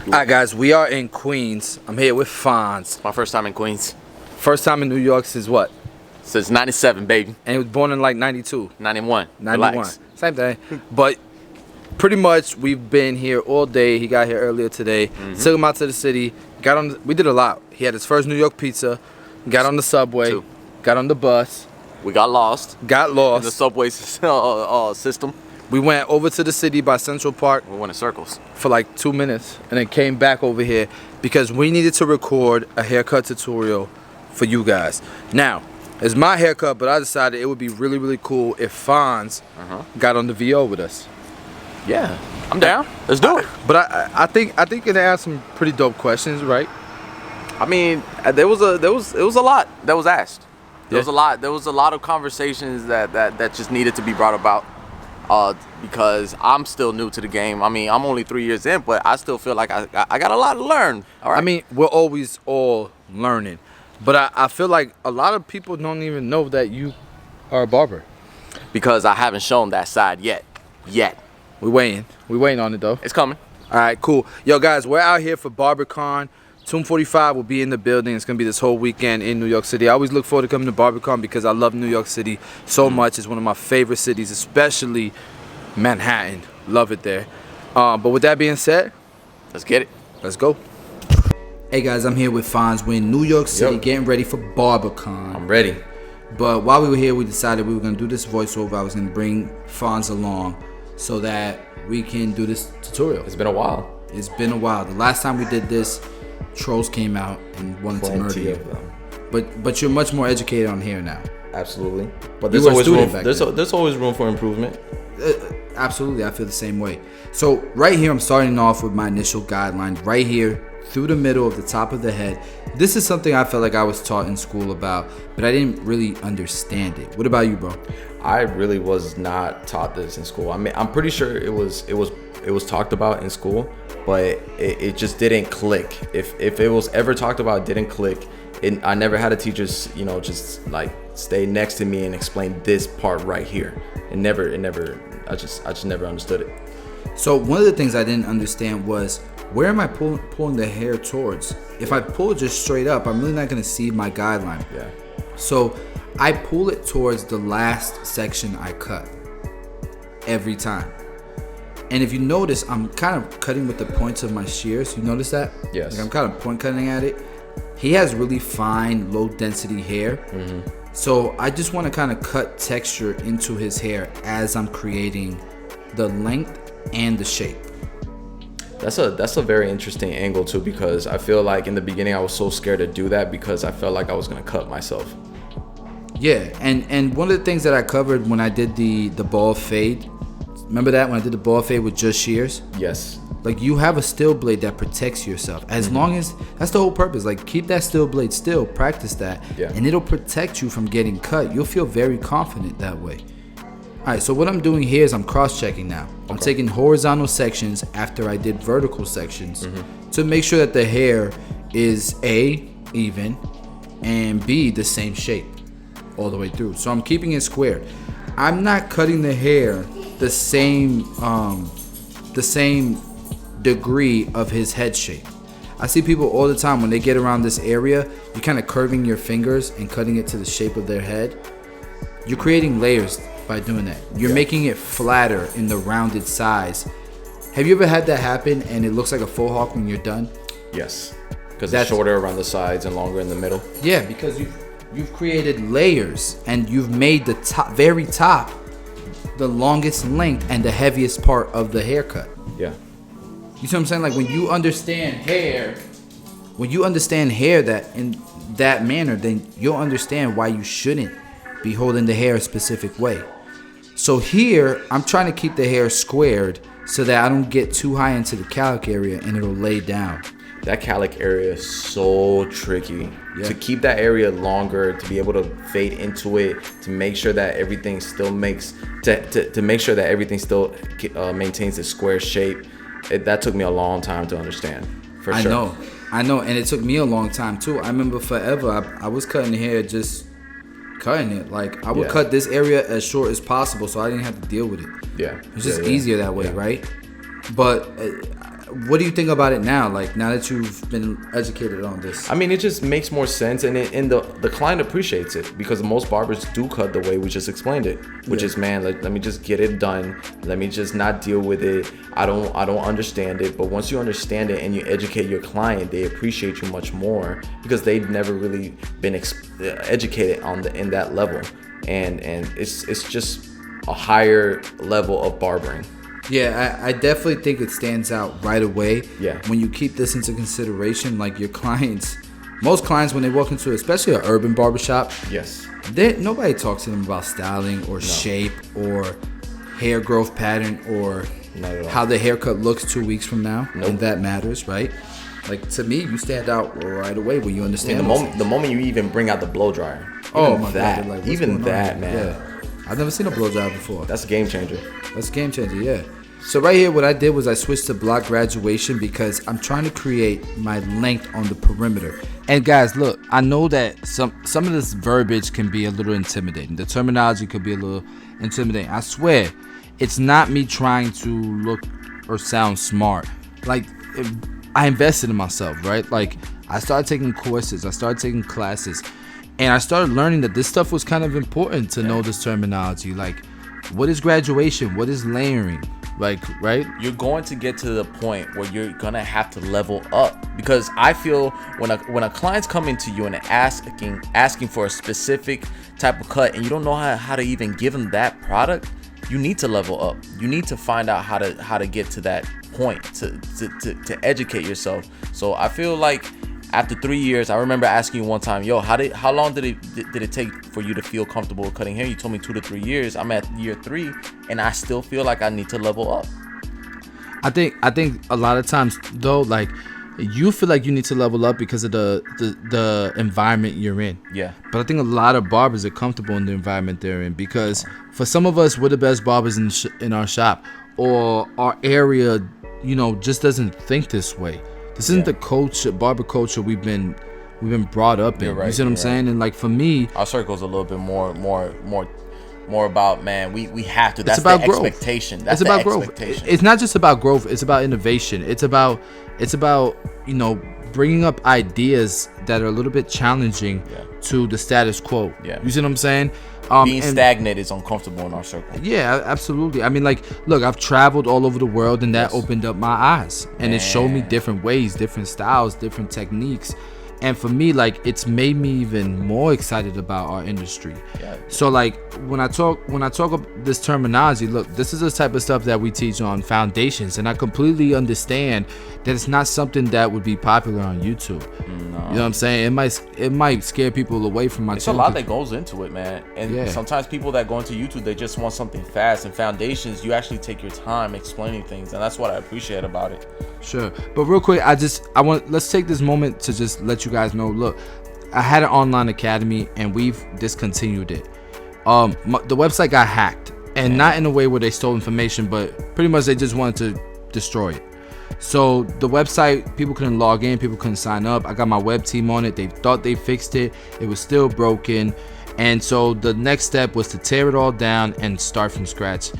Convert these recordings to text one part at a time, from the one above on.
Alright guys, we are in Queens. I'm here with Fonz. My first time in Queens. First time in New York since what? Since 97, baby. And he was born in like 92. 91. 91. Relax. Same thing. But pretty much we've been here all day. He got here earlier today. Took him out to the city. We did a lot. He had his first New York pizza. Got on the subway. Got on the bus. We got lost. Got lost. In the subway system. We went over to the city by Central Park. We went in circles. For like 2 minutes. And then came back over here because we needed to record a haircut tutorial for you guys. Now, it's my haircut, but I decided it would be really, really cool if Fonz got on the VO with us. Yeah, I'm down. Let's do it. But I think it asked some pretty dope questions, right? I mean, it was a lot that was asked. There was a lot. There was a lot of conversations that just needed to be brought about. Because I'm still new to the game. I mean, I'm only 3 years in, but I still feel like I got a lot to learn. All right. I mean, we're always all learning. But I feel like a lot of people don't even know that you are a barber. Because I haven't shown that side yet. We're waiting on it though. It's coming. All right, cool. Yo, guys, we're out here for BarberCon. Tomb 45 will be in the building. It's going to be this whole weekend in New York City. I always look forward to coming to BarberCon because I love New York City so much. It's one of my favorite cities, especially Manhattan. Love it there. But with that being said, let's get it. Let's go. Hey, guys, I'm here with Fonz. We're in New York City getting ready for BarberCon. I'm ready. But while we were here, we decided we were going to do this voiceover. I was going to bring Fonz along so that we can do this tutorial. It's been a while. It's been a while. The last time we did this, trolls came out and wanted to murder you. But you're much more educated on hair now. Absolutely. But there's always room for improvement. Absolutely, I feel the same way. So right here, I'm starting off with my initial guidelines. Right here, through the middle of the top of the head. This is something I felt like I was taught in school about, but I didn't really understand it. What about you, bro? I really was not taught this in school. I mean, I'm pretty sure it was talked about in school, but it just didn't click. If it was ever talked about, it didn't click. I never had a teacher, just like stay next to me and explain this part right here. I just never understood it. So one of the things I didn't understand was, where am I pulling the hair towards? If I pull it just straight up, I'm really not gonna see my guideline. Yeah. So I pull it towards the last section I cut every time. And if you notice, I'm kind of cutting with the points of my shears. You notice that? Yes. Like I'm kind of point cutting at it. He has really fine, low density hair. So I just want to kind of cut texture into his hair as I'm creating the length and the shape. That's a very interesting angle too, because I feel like in the beginning I was so scared to do that because I felt like I was gonna cut myself. Yeah, and one of the things that I covered when I did the bald fade, remember that when I did the bald fade with just shears? Yes. Like, you have a steel blade that protects yourself. As long as, that's the whole purpose. Like, keep that steel blade still, practice that, and it'll protect you from getting cut. You'll feel very confident that way. All right, so what I'm doing here is I'm cross-checking now. I'm taking horizontal sections after I did vertical sections to make sure that the hair is A, even, and B, the same shape all the way through. So I'm keeping it square. I'm not cutting the hair the same degree of his head shape. I see people all the time when they get around this area, you're kind of curving your fingers and cutting it to the shape of their head. You're creating layers by doing that. You're making it flatter in the rounded size. Have you ever had that happen and it looks like a faux hawk when you're done? Yes, because it's shorter around the sides and longer in the middle. Yeah, because you've created layers and you've made the top, very top, the longest length and the heaviest part of the haircut. Yeah. You see what I'm saying? Like, when you understand hair that in that manner, then you'll understand why you shouldn't be holding the hair a specific way. So here, I'm trying to keep the hair squared so that I don't get too high into the cowlick area and it'll lay down. That cowlick area is so tricky. To keep that area longer, to be able to fade into it, to make sure that everything still makes, to make sure that everything still maintains the square shape. That took me a long time to understand, for sure. I know, and it took me a long time too. I remember forever, I was cutting hair, just cutting it. Like, I would cut this area as short as possible so I didn't have to deal with it. Yeah. It's just easier that way, right? But what do you think about it now? Like, now that you've been educated on this? I mean, it just makes more sense, and the client appreciates it, because most barbers do cut the way we just explained it, which is, man, let me just get it done. Let me just not deal with it. I don't understand it. But once you understand it and you educate your client, they appreciate you much more, because they've never really been educated in that level, and it's just a higher level of barbering. Yeah, I definitely think it stands out right away. Yeah. When you keep this into consideration, like your clients, most clients when they walk into, especially an urban barbershop, Yes. nobody talks to them about styling or shape or hair growth pattern or how the haircut looks 2 weeks from now. Nope. And that matters, right? Like, to me, you stand out right away when you understand. The moment you even bring out the blow dryer. Oh my that, God, like, even that, man. Yeah. I've never seen a blow dryer before. That's a game changer. That's a game changer, yeah. So right here, what I did was I switched to block graduation because I'm trying to create my length on the perimeter. And guys, look, I know that some of this verbiage can be a little intimidating. The terminology could be a little intimidating. I swear, it's not me trying to look or sound smart. Like, I invested in myself, right? Like, I started taking courses, I started taking classes, and I started learning that this stuff was kind of important to know this terminology. Like, what is graduation? What is layering? Like, right? You're going to get to the point where you're gonna have to level up, because I feel when a client's coming to you and asking for a specific type of cut, and you don't know how to even give them that product, you need to level up. You need to find out how to get to that point to educate yourself. So I feel like after 3 years, I remember asking you one time, yo, how long did it take for you to feel comfortable cutting hair? You told me 2 to 3 years. I'm at year 3, and I still feel like I need to level up. I think a lot of times though, like, you feel like you need to level up because of the environment you're in. Yeah. But I think a lot of barbers are comfortable in the environment they're in, because for some of us, we're the best barbers in our shop, or our area, just doesn't think this way. This isn't the barber culture we've been brought up in. Right, you see what I'm saying? And like, for me, our circle's a little bit more about, man, we have to. That's it's about the growth. expectation. That's it's about the growth. expectation. It's not just about growth. It's about innovation. It's about bringing up ideas that are a little bit challenging to the status quo. Yeah. You see what I'm saying? Being stagnant is uncomfortable in our circle. Yeah, absolutely. I mean, like, look, I've traveled all over the world, and that opened up my eyes, and it showed me different ways, different styles, different techniques. And for me, like, it's made me even more excited about our industry. Yeah. So like, when I talk of this terminology, look, this is the type of stuff that we teach on foundations, and I completely understand that it's not something that would be popular on YouTube. No. You know what I'm saying? It might scare people away from my It's channel. a lot that goes into it, man. And sometimes people that go into YouTube, they just want something fast. And foundations, you actually take your time explaining things, and that's what I appreciate about it. Sure. But real quick, let's take this moment to just let you guys know, look, I had an online academy, and we've discontinued it. The website got hacked, and not in a way where they stole information, but pretty much they just wanted to destroy it. So the website, people couldn't log in, people couldn't sign up. I got my web team on it. They thought they fixed it. It was still broken. And so the next step was to tear it all down and start from scratch.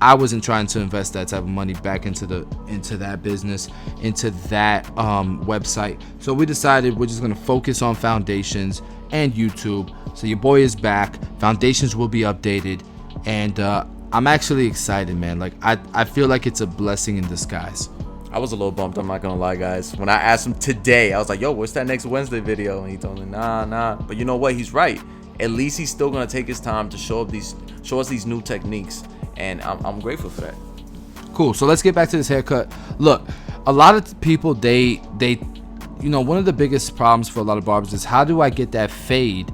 I wasn't trying to invest that type of money back into that business, into that website. So we decided we're just gonna focus on foundations and YouTube. So your boy is back. Foundations will be updated, and I'm actually excited, man. Like, I feel like it's a blessing in disguise. I was a little bumped, I'm not gonna lie, guys. When I asked him today, I was like, yo, what's that next Wednesday video? And he told me, nah. But you know what? He's right. At least he's still gonna take his time to show us these new techniques. And I'm grateful for that. Cool. So let's get back to this haircut. Look, a lot of people, they one of the biggest problems for a lot of barbers is, how do I get that fade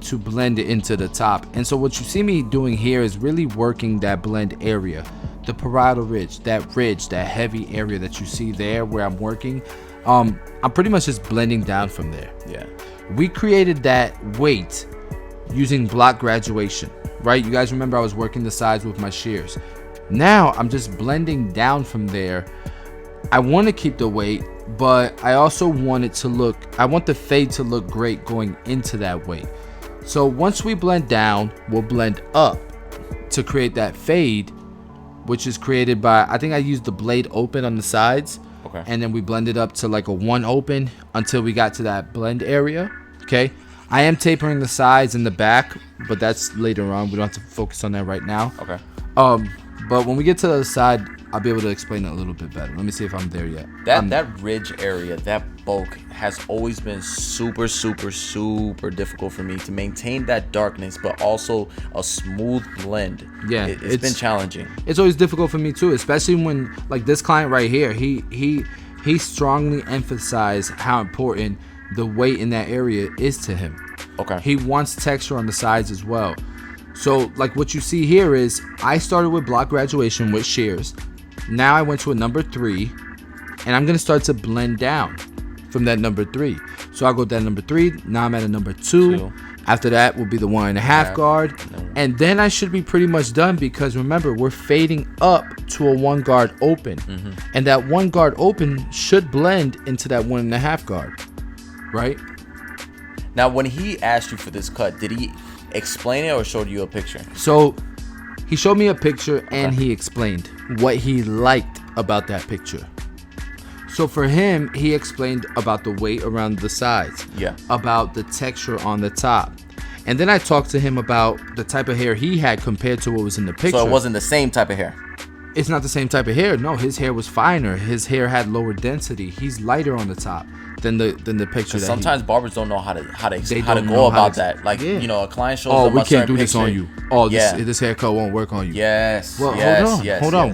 to blend it into the top? And so what you see me doing here is really working that blend area, the parietal ridge, that heavy area that you see there where I'm working. I'm pretty much just blending down from there. Yeah. We created that weight using block graduation, right? You guys remember I was working the sides with my shears. Now I'm just blending down from there. I want to keep the weight, but I also want the fade to look great going into that weight. So once we blend down, we'll blend up to create that fade, which is created by, I think I used the blade open on the sides. Okay. And then we blended up to like a 1 open until we got to that blend area. Okay. I am tapering the sides and the back, but that's later on. We don't have to focus on that right now. Okay. But when we get to the other side, I'll be able to explain it a little bit better. Let me see if I'm there yet. That ridge area, that bulk has always been super difficult for me to maintain that darkness, but also a smooth blend. Yeah, it's been challenging. It's always difficult for me too, especially when like this client right here, he strongly emphasized how important the weight in that area is to him. Okay. He wants texture on the sides as well. So like what you see here is I started with block graduation with shears. Now I went to a number 3, and I'm gonna start to blend down from that number 3. So I'll go down number 3. Now I'm at a number 2. After that will be the 1.5 guard, and then I should be pretty much done, because remember, we're fading up to a 1 guard open, and that 1 guard open should blend into that 1.5 guard, right? Now, when he asked you for this cut, did he explain it or showed you a picture? So he showed me a picture, and he explained what he liked about that picture. So for him, he explained about the weight around the sides, about the texture on the top. And then I talked to him about the type of hair he had compared to what was in the picture. So it wasn't the same type of hair? It's not the same type of hair. No, his hair was finer. His hair had lower density. He's lighter on the top than the picture. That sometimes barbers don't know how to go about that. Like, you know, a client shows them we a can't do certain this picture. on you. Oh, this haircut won't work on you. Yes. Well, hold on.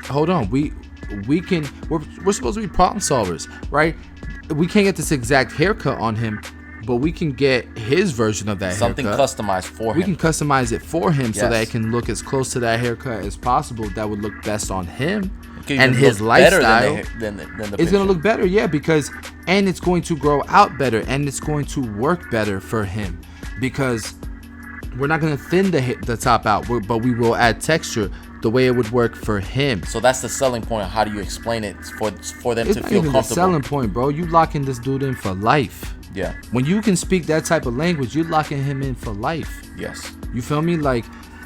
Hold on. We can. We're supposed to be problem solvers, right? We can't get this exact haircut on him, but we can get his version of that something haircut. Customized for him. We can customize it for him so that it can look as close to that haircut as possible. That would look best on him and his lifestyle. Than the it's picture. gonna look better, and it's going to grow out better, and it's going to work better for him, because we're not gonna thin the top out, but we will add texture the way it would work for him. So that's the selling point. How do you explain it for them to feel comfortable? It's the selling point, bro. You locking this dude in for life. Yeah. When you can speak that type of language, you're locking him in for life. Yes. You feel me? Like,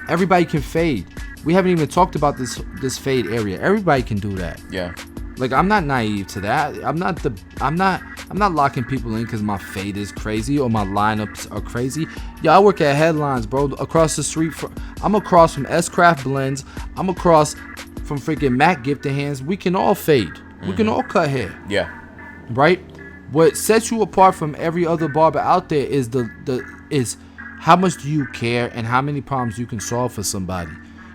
everybody can fade. We haven't even talked about this fade area. Everybody can do that. Yeah. Like, I'm not naive to that. I'm not locking people in because my fade is crazy or my lineups are crazy. Yeah, I work at Headlines, bro. Across the street, I'm across from S-Craft Blends. I'm across from freaking Mac Gifted Hands. We can all fade. We can all cut hair. Yeah. Right? What sets you apart from every other barber out there is is how much do you care and how many problems you can solve for somebody.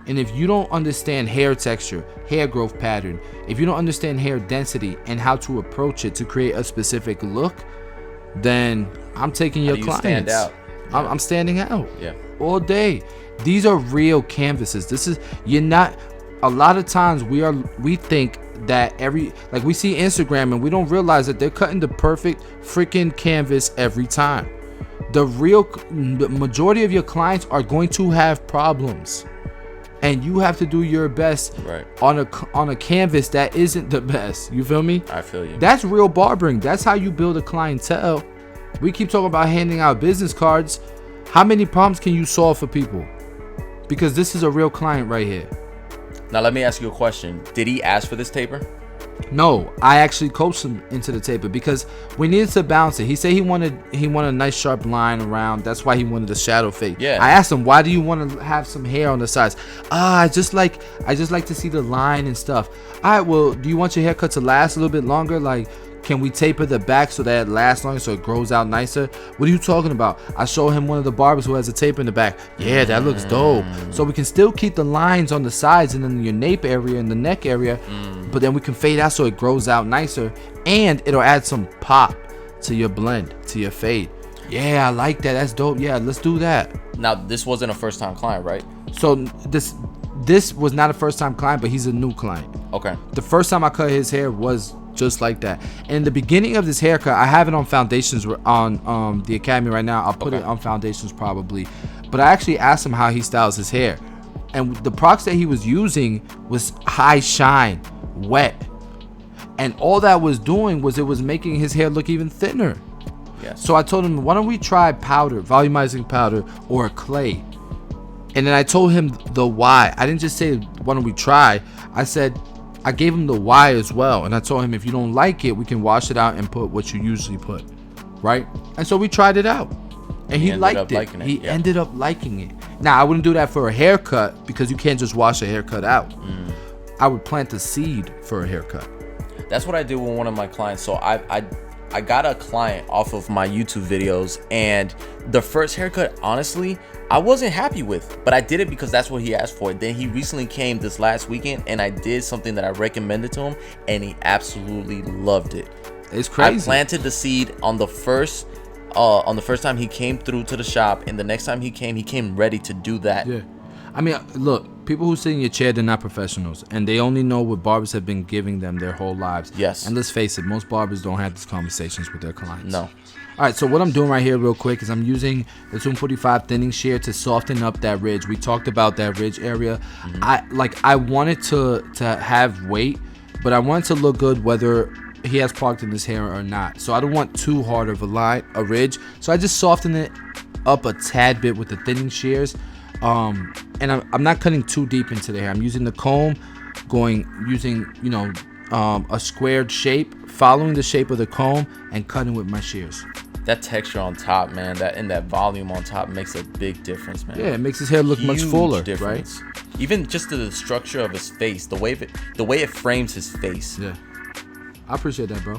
And if you don't understand hair texture, hair growth pattern, if you don't understand hair density and how to approach it to create a specific look, then I'm taking your clients. Stand out? I'm standing out. Yeah. All day. These are real canvases. A lot of times we think that we see Instagram and we don't realize that they're cutting the perfect freaking canvas every time. The majority of your clients are going to have problems. And you have to do your best on a canvas that isn't the best. You feel me? I feel you. That's real barbering. That's how you build a clientele. We keep talking about handing out business cards. How many problems can you solve for people? Because this is a real client right here. Now let me ask you a question. Did he ask for this taper? No, I actually coached him into the taper because we needed to balance it. He said he wanted a nice sharp line around. That's why he wanted the shadow fade. Yeah. I asked him, why do you want to have some hair on the sides? I just like to see the line and stuff. All right, well, do you want your haircut to last a little bit longer? Like, can we taper the back so that it lasts longer, so it grows out nicer? What are you talking about? I showed him one of the barbers who has a taper in the back. Yeah, that looks dope. So we can still keep the lines on the sides and in your nape area and the neck area, but then we can fade out so it grows out nicer, and it'll add some pop to your blend, to your fade. Yeah, I like that. That's dope. Yeah, let's do that. Now, this wasn't a first-time client, right? So this was not a first-time client, but he's a new client. Okay. The first time I cut his hair was just like that. And in the beginning of this haircut, I have it on foundations on the academy right now. I'll put it on foundations probably. But I actually asked him how he styles his hair. And the products that he was using was high shine, wet. And all that was doing was it was making his hair look even thinner. Yes. So I told him, why don't we try powder, volumizing powder, or clay? And then I told him the why. I didn't just say, why don't we try? I said, I gave him the why as well, and I told him if you don't like it, we can wash it out and put what you usually put, right? And so we tried it out, and he liked it. He ended up liking it. Now I wouldn't do that for a haircut because you can't just wash a haircut out. I would plant a seed for a haircut. That's what I did with one of my clients. So I got a client off of my YouTube videos, and the first haircut, honestly, I wasn't happy with, but I did it because that's what he asked for. Then he recently came this last weekend, and I did something that I recommended to him, and he absolutely loved it. It's crazy. I planted the seed on the first time he came through to the shop, and the next time he came ready to do that. Yeah. I mean, look, people who sit in your chair, they're not professionals, and they only know what barbers have been giving them their whole lives. Yes. And let's face it, most barbers don't have these conversations with their clients. No. All right, so what I'm doing right here real quick is I'm using the 245 thinning shear to soften up that ridge. We talked about that ridge area. I wanted to have weight, but I wanted to look good whether he has product in his hair or not. So I don't want too hard of a ridge. So I just soften it up a tad bit with the thinning shears. And I'm not cutting too deep into the hair. I'm using the comb, using a squared shape, following the shape of the comb, and cutting with my shears. That texture on top, man, that volume on top makes a big difference, man. Yeah, it makes his hair look much fuller, difference. Right? Even just the structure of his face, the way it frames his face. Yeah, I appreciate that, bro.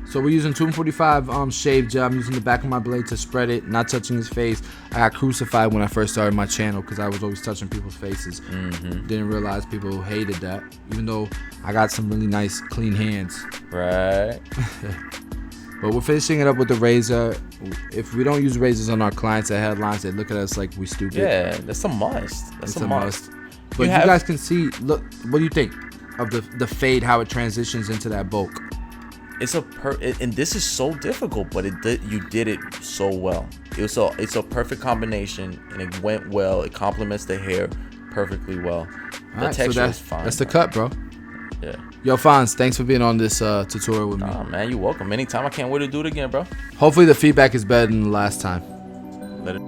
So we're using 245 shave gel. I'm using the back of my blade to spread it, not touching his face. I got crucified when I first started my channel because I was always touching people's faces. Didn't realize people hated that, even though I got some really nice, clean hands. Right. But we're finishing it up with the razor. If we don't use razors on our clients at headlines, they look at us like we stupid. Yeah, that's a must. That's a must. But you guys can see, look, what do you think of the fade, how it transitions into that bulk? It's and this is so difficult, but you did it so well. It's a perfect combination, and it went well. It complements the hair perfectly well. The texture is fine. That's the cut, bro. Yeah. Yo, Fonz, thanks for being on this tutorial with me. Nah, man, you're welcome. Anytime. I can't wait to do it again, bro. Hopefully the feedback is better than the last time. Let it